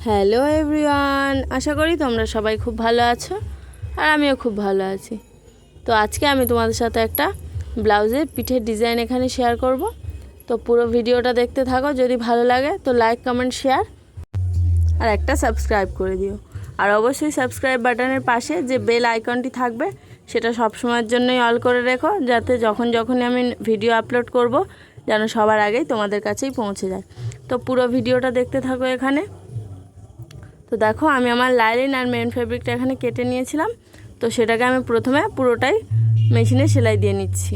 Hello everyone, আশা করি তোমরা সবাই খুব ভালো আছো আর আমিও খুব ভালো আছি। তো আজকে আমি তোমাদের সাথে একটা ব্লাউজের পিঠের ডিজাইন এখানে শেয়ার করব। তো পুরো ভিডিওটা দেখতে থাকো, যদি ভালো লাগে তো লাইক কমেন্ট শেয়ার আর একটা সাবস্ক্রাইব করে দিও। আর অবশ্যই সাবস্ক্রাইব বাটনের পাশে যে বেল আইকনটি থাকবে সেটা সব সময়ের জন্যই অল করে রেখো, যাতে যখনই আমি ভিডিও আপলোড করব যেন সবার আগেই তোমাদের কাছেই পৌঁছে যায়। তো পুরো ভিডিওটা দেখতে থাকো এখানে। তো দেখো, আমি আমার লাইলিন আর মেন ফেব্রিকটা এখানে কেটে নিয়েছিলাম। তো সেটাকে আমি প্রথমে পুরোটাই মেশিনে সেলাই দিয়ে নিচ্ছি।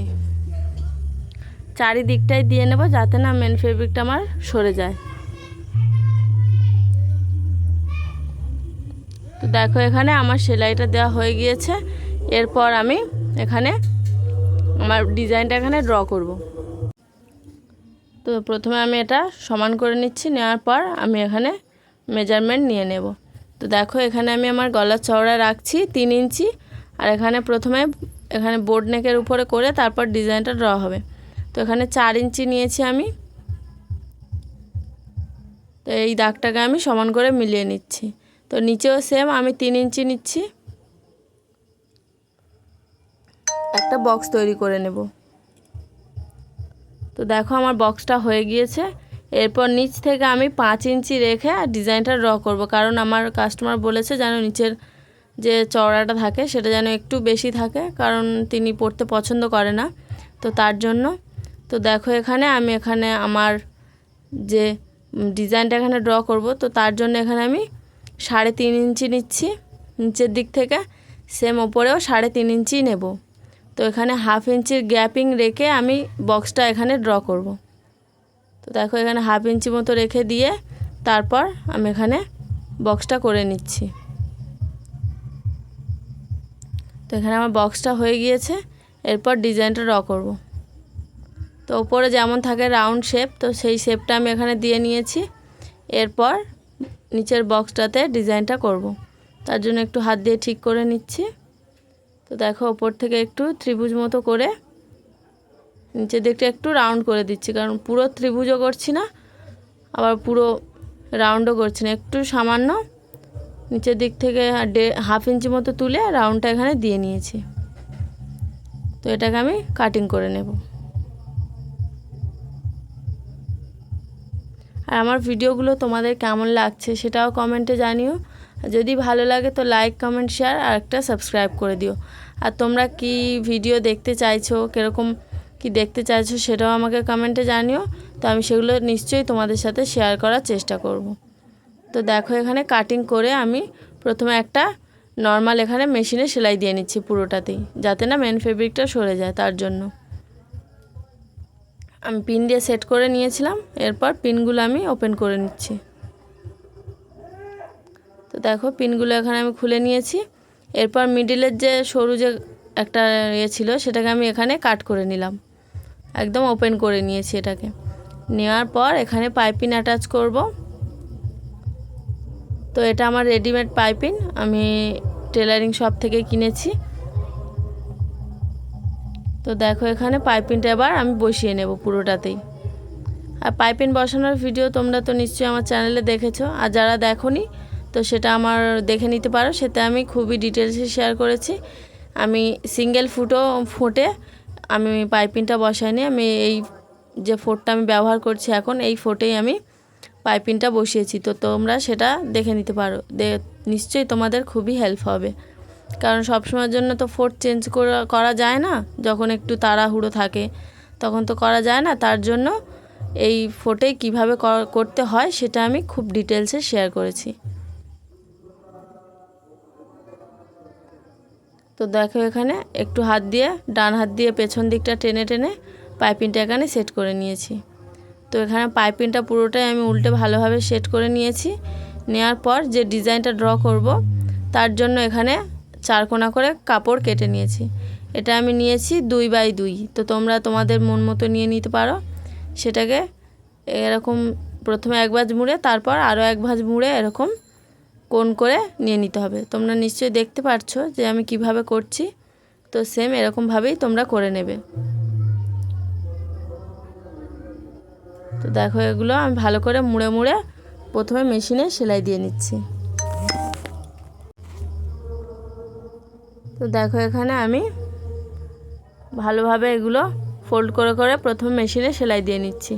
চারিদিকটাই দিয়ে নেব যাতে না মেন ফেব্রিকটা আমার সরে যায়। তো দেখো, এখানে আমার সেলাইটা দেওয়া হয়ে গিয়েছে। এরপর আমি এখানে আমার ডিজাইনটা এখানে ড্র করব। তো প্রথমে আমি এটা সমান করে নিচ্ছি, নেওয়ার পর আমি এখানে মেজারমেন্ট নিয়ে নেব। তো দেখো, এখানে আমি আমার গলার চওড়া রাখছি 3 ইঞ্চি। আর এখানে প্রথমে এখানে বোর্ড নেকের উপরে করে তারপর ডিজাইনটা ড্র হবে। তো এখানে 4 ইঞ্চি নিয়েছি আমি। তো এই দাগটাকে আমি সমান করে মিলিয়ে নিচ্ছি। তো নিচেও সেম আমি 3 ইঞ্চি নিচ্ছি। একটা বক্স তৈরি করে নেব। তো দেখো, আমার বক্সটা হয়ে গিয়েছে। এরপর নিচ থেকে আমি 5 ইঞ্চি রেখে ডিজাইনটা ড্র করব, কারণ আমার কাস্টমার বলেছে যেন নিচের যে চওড়াটা থাকে সেটা যেন একটু বেশি থাকে, কারণ তিনি পরতে পছন্দ করে না। তো তার জন্য তো দেখো, এখানে আমি আমার যে ডিজাইনটা এখানে ড্র করব, তো তার জন্য এখানে আমি 3.5 ইঞ্চি নিচ্ছি নিচের দিক থেকে। সেম ওপরেও 3.5 ইঞ্চি নেব। তো এখানে 1/2 ইঞ্চির গ্যাপিং রেখে আমি বক্সটা এখানে ড্র করব। তো দেখো, এখানে 1/2 ইঞ্চি মতো রেখে দিয়ে তারপর আমি এখানে বক্সটা করে নিচ্ছি। তো এখানে আমার বক্সটা হয়ে গিয়েছে। এরপর ডিজাইনটা ড্র করব। তো উপরে যেমন থাকে রাউন্ড শেপ, তো সেই শেপটা আমি এখানে দিয়ে নিয়েছি। এরপর নিচের বক্সটাতে ডিজাইনটা করব। তার জন্য একটু হাত দিয়ে ঠিক করে নিচ্ছি। তো দেখো, উপর থেকে একটু ত্রিভুজ মতো করে নিচের দিকটা একটু রাউন্ড করে দিচ্ছি, কারণ পুরো ত্রিভুজও করছি না আবার পুরো রাউন্ডও করছি না, একটু সামান্য নিচের দিক থেকে 1/2 ইঞ্চি মতো তুলে রাউন্ডটা এখানে দিয়ে নিয়েছি। তো এটাকে আমি কাটিং করে নেব। আর আমার ভিডিওগুলো তোমাদের কেমন লাগছে সেটাও কমেন্টে জানিও। যদি ভালো লাগে তো লাইক কমেন্ট শেয়ার আর একটা সাবস্ক্রাইব করে দিও। আর তোমরা কি ভিডিও দেখতে চাইছো, কীরকম কি দেখতে চাইছো সেটাও আমাকে কমেন্টে জানিও। তো আমি সেগুলো নিশ্চয়ই তোমাদের সাথে শেয়ার করার চেষ্টা করব। তো দেখো, এখানে কাটিং করে আমি প্রথমে একটা নর্মাল এখানে মেশিনে সেলাই দিয়ে নিচ্ছি পুরোটাতেই, যাতে না মেন ফেব্রিকটা সরে যায়। তার জন্য আমি পিন দিয়ে সেট করে নিয়েছিলাম। এরপর পিনগুলো আমি ওপেন করে নিচ্ছি। তো দেখো, পিনগুলো এখানে আমি খুলে নিয়েছি। এরপর মিডিলের যে সরু যে একটা ছিল সেটাকে আমি এখানে কাট করে নিলাম, একদম ওপেন করে নিয়েছি এটাকে। নেওয়ার পর এখানে পাইপিং অ্যাটাচ করব। তো এটা আমার রেডিমেড পাইপিং, আমি টেলারিং শপ থেকে কিনেছি। তো দেখো, এখানে পাইপিংটা এবার আমি বসিয়ে নেব পুরোটাতেই। আর পাইপিং বসানোর ভিডিও তোমরা তো নিশ্চয়ই আমার চ্যানেলে দেখেছো, আর যারা দেখোনি তো সেটা আমার দেখে নিতে পারো। সেটা আমি খুবই ডিটেলসে শেয়ার করেছি। আমি সিঙ্গেল ফুটে আমি পাইপিংটা বসাইনি। আমি এই যে ফোটটা আমি ব্যবহার করছি এখন, এই ফোটেই আমি পাইপিংটা বসিয়েছি। তো তোমরা সেটা দেখে নিতে পারো, নিশ্চয়ই তোমাদের খুবই হেল্প হবে। কারণ সবসময়ের জন্য তো ফোট চেঞ্জ করা যায় না, যখন একটু তাড়াহুড়ো থাকে তখন তো করা যায় না। তার জন্য এই ফোটেই কিভাবে করতে হয় সেটা আমি খুব ডিটেলসে শেয়ার করেছি। তো দেখো, এখানে একটু হাত দিয়ে ডান হাত দিয়ে পেছন দিকটা টেনে টেনে পাইপিংটা এখানে সেট করে নিয়েছি। তো এখানে পাইপিংটা পুরোটাই আমি উল্টে ভালোভাবে সেট করে নিয়েছি। নেওয়ার পর যে ডিজাইনটা ড্র করব তার জন্য এখানে 4 কোণা করে কাপড় কেটে নিয়েছি। এটা আমি নিয়েছি 2x2। তো তোমরা তোমাদের মন মতো নিয়ে নিতে পারো। সেটাকে এরকম প্রথমে 1 ভাঁজ মুড়ে তারপর আরও 1 ভাঁজ মুড়ে এরকম কোণ করে নিয়ে নিতে হবে। তোমরা নিশ্চয়ই দেখতে পাচ্ছো যে আমি কিভাবে করছি। তো সেম এরকমভাবেই তোমরা করে নেবে। তো দেখো, এগুলো আমি ভালো করে মুড়ে মুড়ে প্রথমে মেশিনে সেলাই দিয়ে নিচ্ছি। তো দেখো এখানে আমি ভালোভাবে এগুলো ফোল্ড করে করে প্রথমে মেশিনে সেলাই দিয়ে নিচ্ছি।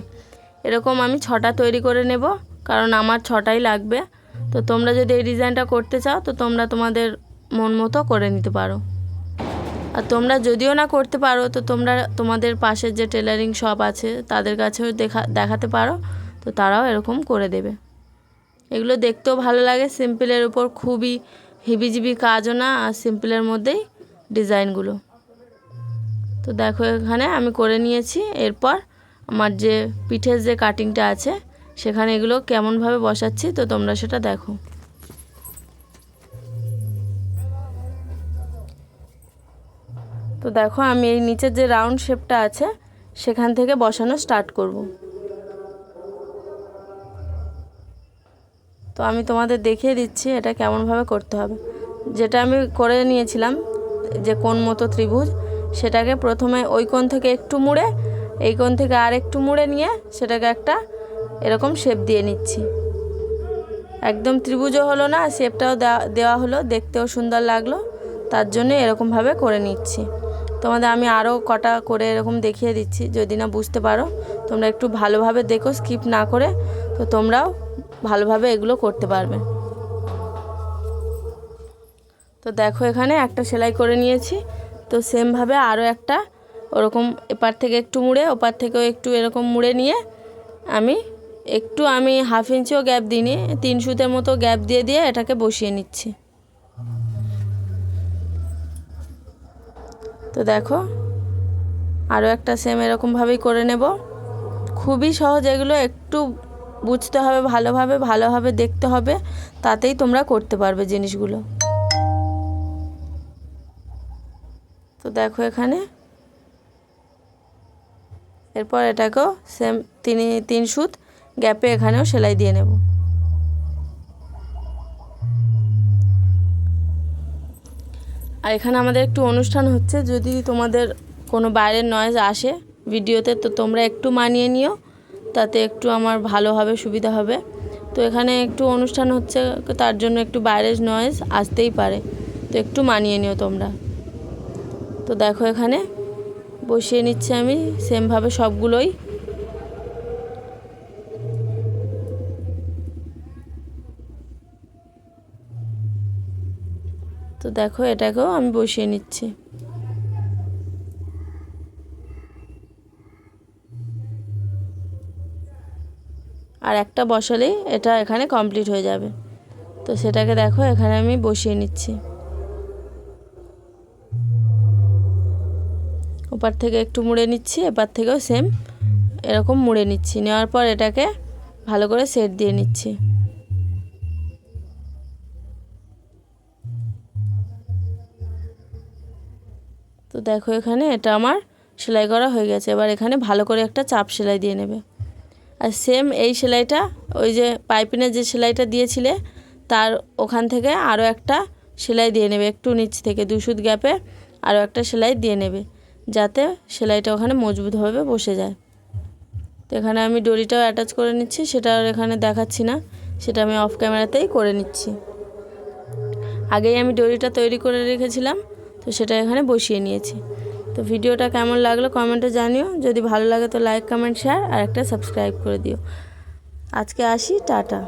এরকম আমি 6টা তৈরি করে নেব, কারণ আমার 6টাই লাগবে। তো তোমরা যদি এই ডিজাইনটা করতে চাও তো তোমরা তোমাদের মন মতো করে নিতে পারো। আর তোমরা যদিও না করতে পারো তো তোমরা তোমাদের পাশের যে টেলারিং শপ আছে তাদের কাছেও দেখাতে পারো, তো তারাও এরকম করে দেবে। এগুলো দেখতেও ভালো লাগে, সিম্পলের উপর খুবই হিবিজিবি কাজও না, আর সিম্পলের মধ্যেই ডিজাইনগুলো। তো দেখো এখানে আমি করে নিয়েছি। এরপর আমার যে পিঠের যে কাটিংটা আছে সেখানে এগুলো কেমনভাবে বসাচ্ছি তো তোমরা সেটা দেখো। তো দেখো আমি এই নিচের যে রাউন্ড শেপটা আছে সেখান থেকে বসানো স্টার্ট করব। তো আমি তোমাদের দেখিয়ে দিচ্ছি এটা কেমনভাবে করতে হবে। যেটা আমি করে নিয়েছিলাম যে কোণ মতো ত্রিভুজ, সেটাকে প্রথমে ওই কোণ থেকে একটু মুড়ে এই কোণ থেকে আর একটু মুড়ে নিয়ে সেটাকে একটা এরকম শেপ দিয়ে নিচ্ছি। একদম ত্রিভুজও হলো না, শেপটাও দেওয়া হলো, দেখতেও সুন্দর লাগলো, তার জন্য এরকমভাবে করে নিচ্ছি। তোমাদের আমি আরও কটা করে এরকম দেখিয়ে দিচ্ছি, যদি না বুঝতে পারো তোমরা একটু ভালোভাবে দেখো, স্কিপ না করে, তো তোমরাও ভালোভাবে এগুলো করতে পারবে। তো দেখো এখানে একটা সেলাই করে নিয়েছি। তো সেমভাবে আরও একটা ওরকম এপার থেকে একটু মুড়ে ওপার থেকেও একটু এরকম মুড়ে নিয়ে আমি হাফ ইঞ্চিও গ্যাপ দিইনি, 3 সুতের মতো গ্যাপ দিয়ে দিয়ে এটাকে বসিয়ে নিচ্ছি। তো দেখো আরও একটা সেম এরকমভাবেই করে নেব। খুবই সহজ, এগুলো একটু বুঝতে হবে ভালোভাবে দেখতে হবে, তাতেই তোমরা করতে পারবে জিনিসগুলো। তো দেখো এখানে এরপর এটাকেও সেম 3 সুত গ্যাপে এখানেও সেলাই দিয়ে নেব। আর এখানে আমাদের একটু অনুষ্ঠান হচ্ছে, যদি তোমাদের কোনো বাইরের নয়েজ আসে ভিডিওতে তো তোমরা একটু মানিয়ে নিও, তাতে একটু আমার ভালো হবে, সুবিধা হবে। তো এখানে একটু অনুষ্ঠান হচ্ছে, তার জন্য একটু বাইরের নয়েজ আসতেই পারে, তো একটু মানিয়ে নিও তোমরা। তো দেখো এখানে বসিয়ে নিচ্ছি আমি সেমভাবে সবগুলোই। তো দেখো এটাকেও আমি বসিয়ে নিচ্ছি। আর একটা বসালেই এটা এখানে কমপ্লিট হয়ে যাবে। তো সেটাকে দেখো এখানে আমি বসিয়ে নিচ্ছি। ওপার থেকে একটু মুড়ে নিচ্ছি, এপার থেকেও সেম এরকম মুড়ে নিচ্ছি, নেওয়ার পর এটাকে ভালো করে সেট দিয়ে নিচ্ছি। তো দেখো এখানে এটা আমার সেলাই করা হয়ে গেছে। এবার এখানে ভালো করে একটা চাপ সেলাই দিয়ে নেবে। আর সেম এই সেলাইটা ওই যে পাইপিনের যে সেলাইটা দিয়েছিলে তার ওখান থেকে আরও একটা সেলাই দিয়ে নেবে, একটু নিচ থেকে 2 সুত গ্যাপে আরও একটা সেলাই দিয়ে নেবে, যাতে সেলাইটা ওখানে মজবুতভাবে বসে যায়। তো এখানে আমি ডরিটাও অ্যাটাচ করে নিচ্ছি, সেটা আর এখানে দেখাচ্ছি না, সেটা আমি অফ ক্যামেরাতেই করে নিচ্ছি। আগেই আমি ডরিটা তৈরি করে রেখেছিলাম, তো সেটা এখানে বসিয়ে নিয়েছি। তো ভিডিওটা কেমন লাগলো কমেন্টে জানিও, যদি ভালো লাগে তো লাইক কমেন্ট শেয়ার আর একটা সাবস্ক্রাইব করে দিও। আজকে আসি, টাটা।